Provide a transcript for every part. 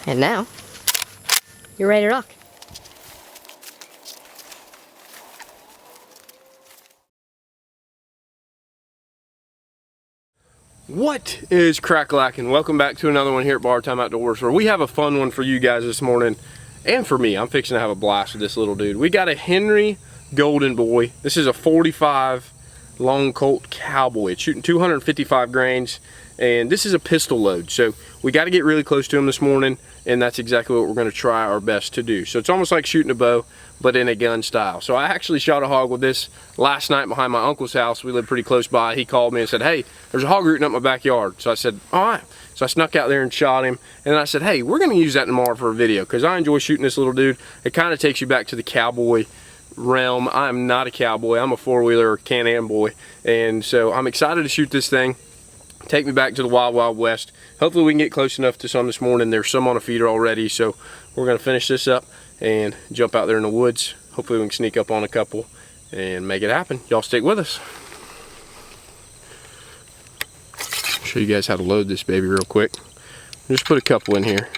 And now, you're ready to rock. What is crack-lacking? Welcome back to another one here at Bar Time Outdoors, where we have a fun one for you guys this morning, and for me. I'm fixing to have a blast with this little dude. We got a Henry Golden Boy. This is a 45 long Colt Cowboy. It's shooting 255 grains, and this is a pistol load. So we got to get really close to him this morning, and that's exactly what we're going to try our best to do. So it's almost like shooting a bow, but in a gun style. So I actually shot a hog with this last night behind my uncle's house. We live pretty close by. He called me and said, hey, there's a hog rooting up my backyard. So I said, all right. So I snuck out there and shot him. And then I said, hey, we're going to use that tomorrow for a video, because I enjoy shooting this little dude. It kind of takes you back to the cowboy realm. I'm not a cowboy. I'm a four-wheeler Can-Am boy. And so I'm excited to shoot this thing. Take me back to the Wild Wild West. Hopefully we can get close enough to some this morning. There's some on a feeder already, so we're going to finish this up and jump out there in the woods. Hopefully we can sneak up on a couple and make it happen. Y'all stick with us. I'll show you guys how to load this baby real quick. Just put a couple in here.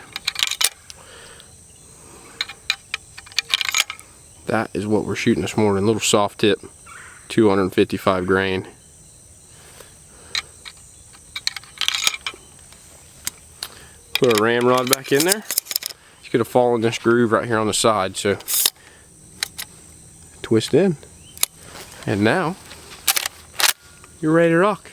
That is what we're shooting this morning. Little soft tip, 255 grain. Put a ramrod back in there. It's gonna fall in this groove right here on the side, so twist in. And now you're ready to rock.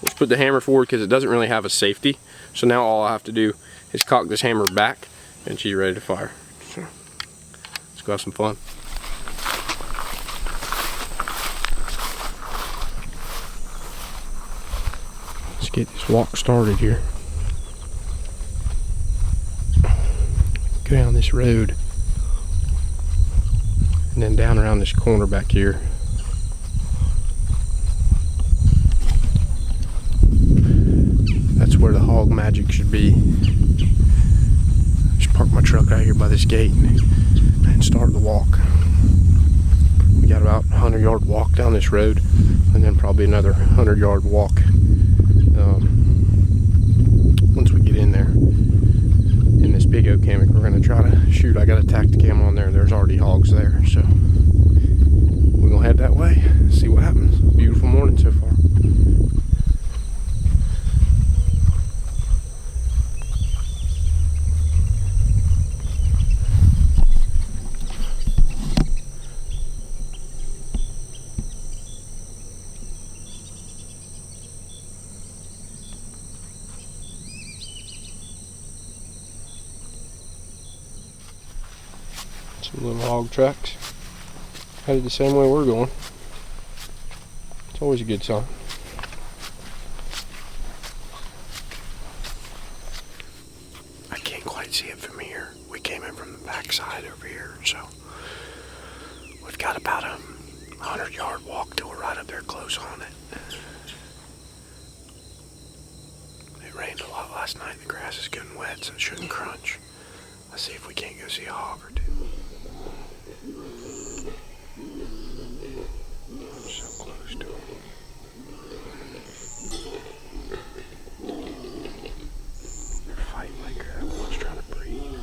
Let's put the hammer forward because it doesn't really have a safety. So now all I have to do is cock this hammer back and she's ready to fire. So let's go have some fun. Let's get this walk started here. Go down this road and then down around this corner back here. That's where the hog magic should be. Just park my truck right here by this gate and start the walk. We got about a 100-yard walk down this road, and then probably another 100-yard walk once we get in there. In this big oak hammock we're going to try to shoot. I got a Tacticam on there. There's already hogs there, so we're going to head that way, see what happens. Beautiful morning so far. Some little hog tracks headed the same way we're going. It's always a good sign. I can't quite see it from here. We came in from the back side over here, so we've got about a 100-yard walk till we're right up there close on it. It rained a lot last night. The grass is getting wet, so it shouldn't crunch. Let's see if we can't go see a hog or two. I'm so close to him. They're fighting like crap. One's trying to breathe.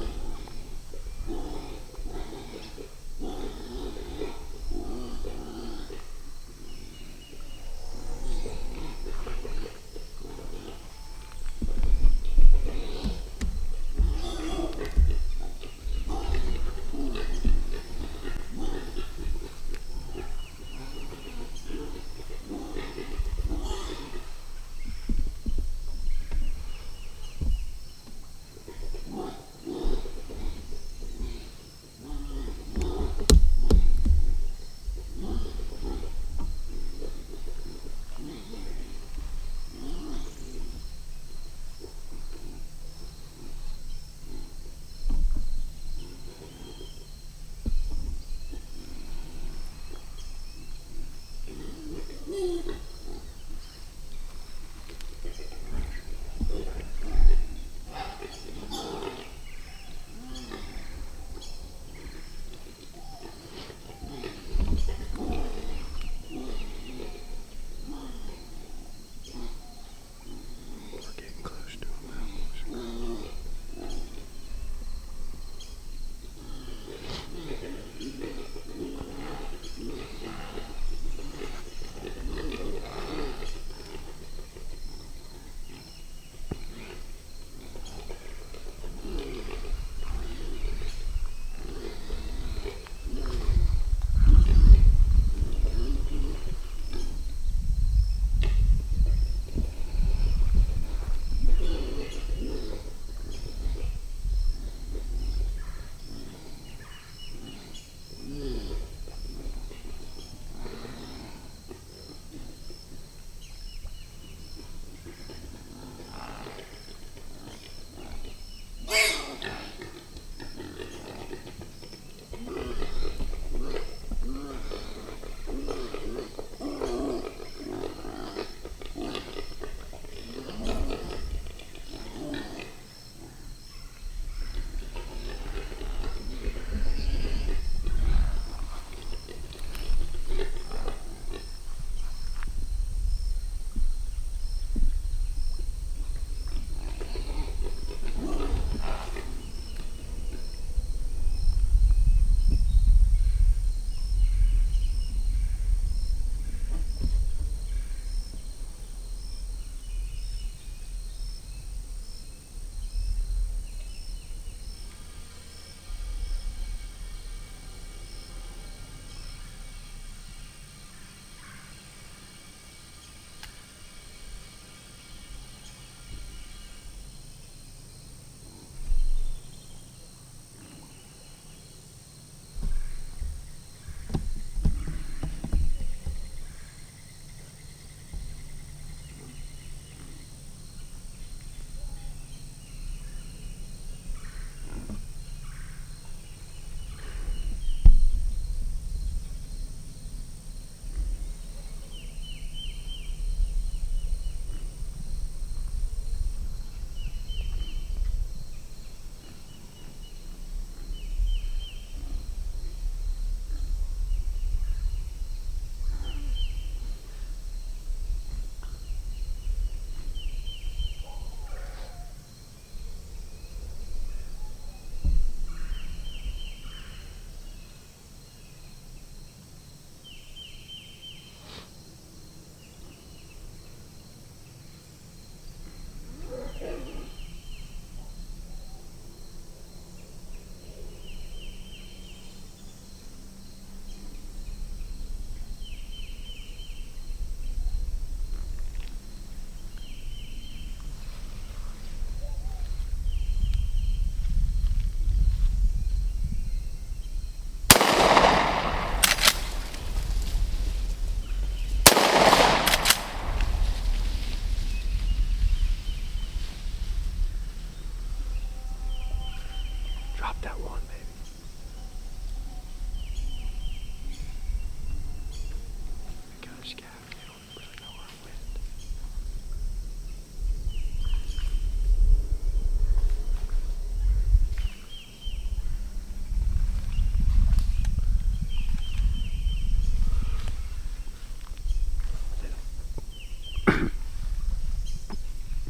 that one, baby. Got a scav. I don't really know where I went.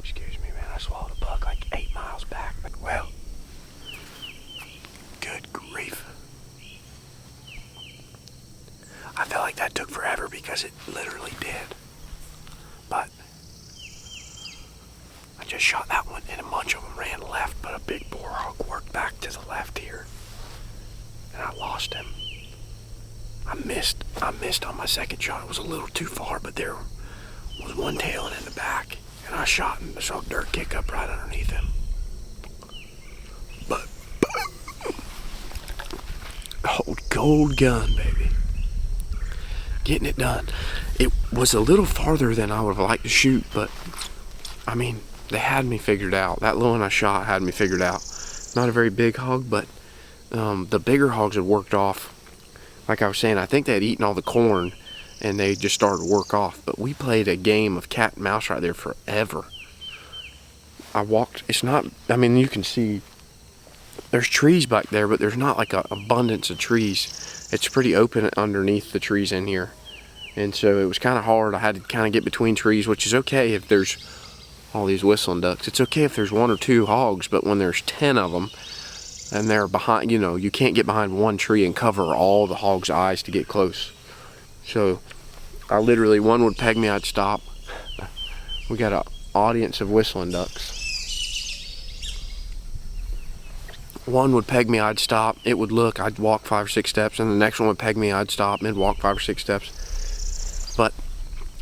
Excuse me, man. I swallowed a bug like 8 miles back. Well, good grief. I feel like that took forever because it literally did. But I just shot that one and a bunch of them ran left, but a big boar hog worked back to the left here. And I lost him. I missed on my second shot. It was a little too far, but there was one tailing in the back. And I shot him, I saw dirt kick up right underneath him. But old gold gun, baby. Getting it done. It was a little farther than I would have liked to shoot, but I mean, they had me figured out. That little one I shot had me figured out. Not a very big hog, but the bigger hogs had worked off. Like I was saying, I think they had eaten all the corn and they just started to work off. But we played a game of cat and mouse right there forever. I walked, it's not, I mean, you can see there's trees back there, but there's not like an abundance of trees. It's pretty open underneath the trees in here. And so it was kind of hard. I had to kind of get between trees, which is okay if there's all these whistling ducks. It's okay if there's 1 or 2 hogs, but when there's 10 of them and they're behind, you know, you can't get behind one tree and cover all the hogs' eyes to get close. So I literally, one would peg me, I'd stop. We got an audience of whistling ducks. One would peg me, I'd stop. It would look, I'd walk 5 or 6 steps, and the next one would peg me, I'd stop, and walk 5 or 6 steps. But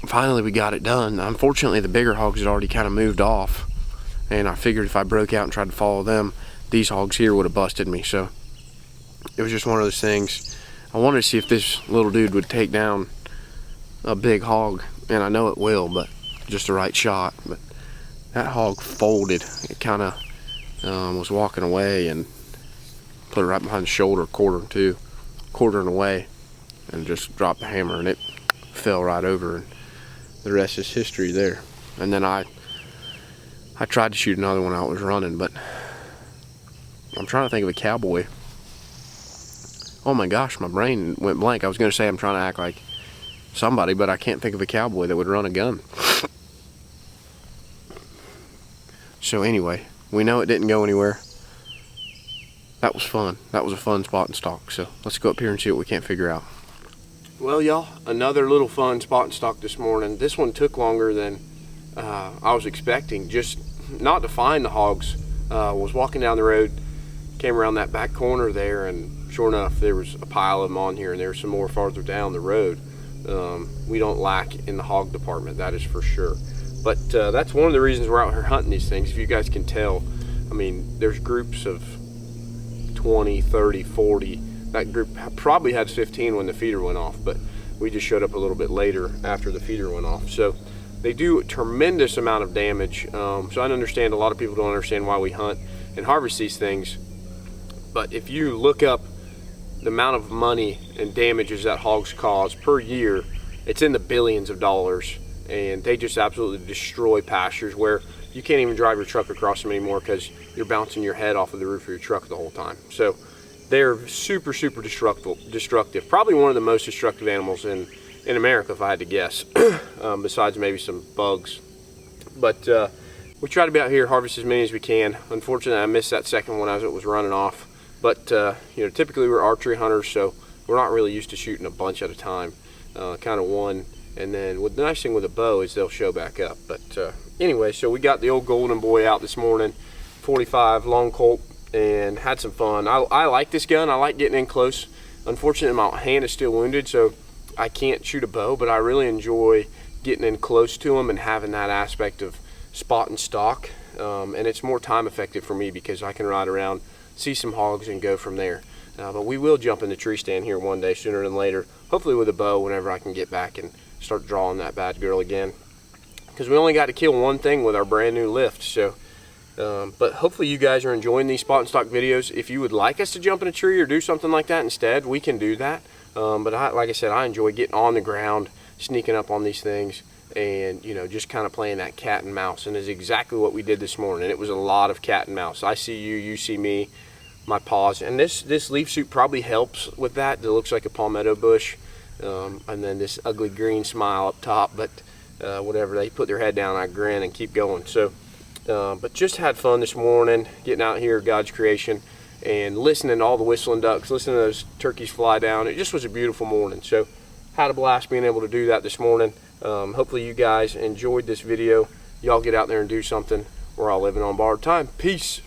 finally we got it done. Unfortunately, the bigger hogs had already kind of moved off, and I figured if I broke out and tried to follow them, these hogs here would have busted me. So it was just one of those things. I wanted to see if this little dude would take down a big hog, and I know it will, but just the right shot. But that hog folded. It kind of was walking away and put it right behind the shoulder, quartering away, and just dropped the hammer, and it fell right over, and the rest is history there. And then I tried to shoot another one. I was running, but I'm trying to think of a cowboy. Oh my gosh, my brain went blank. I was going to say I'm trying to act like somebody, but I can't think of a cowboy that would run a gun. So anyway, we know it didn't go anywhere. That was fun. That was a fun spot and stalk. So let's go up here and see what we can't figure out. Well, y'all, another little fun spot and stalk this morning. This one took longer than I was expecting. Just not to find the hogs. Was walking down the road, came around that back corner there, and sure enough, there was a pile of them on here, and there was some more farther down the road. We don't lack in the hog department, that is for sure. But that's one of the reasons we're out here hunting these things. If you guys can tell, I mean, there's groups of 20, 30, 40. That group probably had 15 when the feeder went off, but we just showed up a little bit later after the feeder went off. So they do a tremendous amount of damage. So I understand a lot of people don't understand why we hunt and harvest these things. But if you look up the amount of money and damages that hogs cause per year, it's in the billions of dollars. And they just absolutely destroy pastures where you can't even drive your truck across them anymore because you're bouncing your head off of the roof of your truck the whole time. So they're super destructive. Probably one of the most destructive animals in America, if I had to guess, besides maybe some bugs. But we try to be out here, harvest as many as we can. Unfortunately, I missed that second one as it was running off. But you know, typically we're archery hunters, so we're not really used to shooting a bunch at a time. Kind of one, and then the nice thing with a bow is they'll show back up. But anyway, so we got the old golden boy out this morning, 45 long Colt, and had some fun. I like this gun. I like getting in close. Unfortunately, my hand is still wounded, so I can't shoot a bow, but I really enjoy getting in close to them and having that aspect of spot and stalk. And it's more time effective for me because I can ride around, see some hogs, and go from there. But we will jump in the tree stand here one day sooner than later, hopefully with a bow whenever I can get back and start drawing that bad girl again. Because we only got to kill one thing with our brand new lift, so But hopefully you guys are enjoying these spot and stalk videos. If you would like us to jump in a tree or do something like that instead, we can do that. But like I said, I enjoy getting on the ground, sneaking up on these things, and just kind of playing that cat and mouse. And is exactly what we did this morning. It was a lot of cat and mouse. I see you, you see me, my paws, and this leaf suit probably helps with that. It looks like a palmetto bush, and then this ugly green smile up top. But whatever, they put their head down, I grin and keep going. So. But just had fun this morning getting out here, God's creation, and listening to all the whistling ducks, listening to those turkeys fly down. It just was a beautiful morning. So had a blast being able to do that this morning. Hopefully you guys enjoyed this video. Y'all get out there and do something. We're all living on borrowed time. Peace.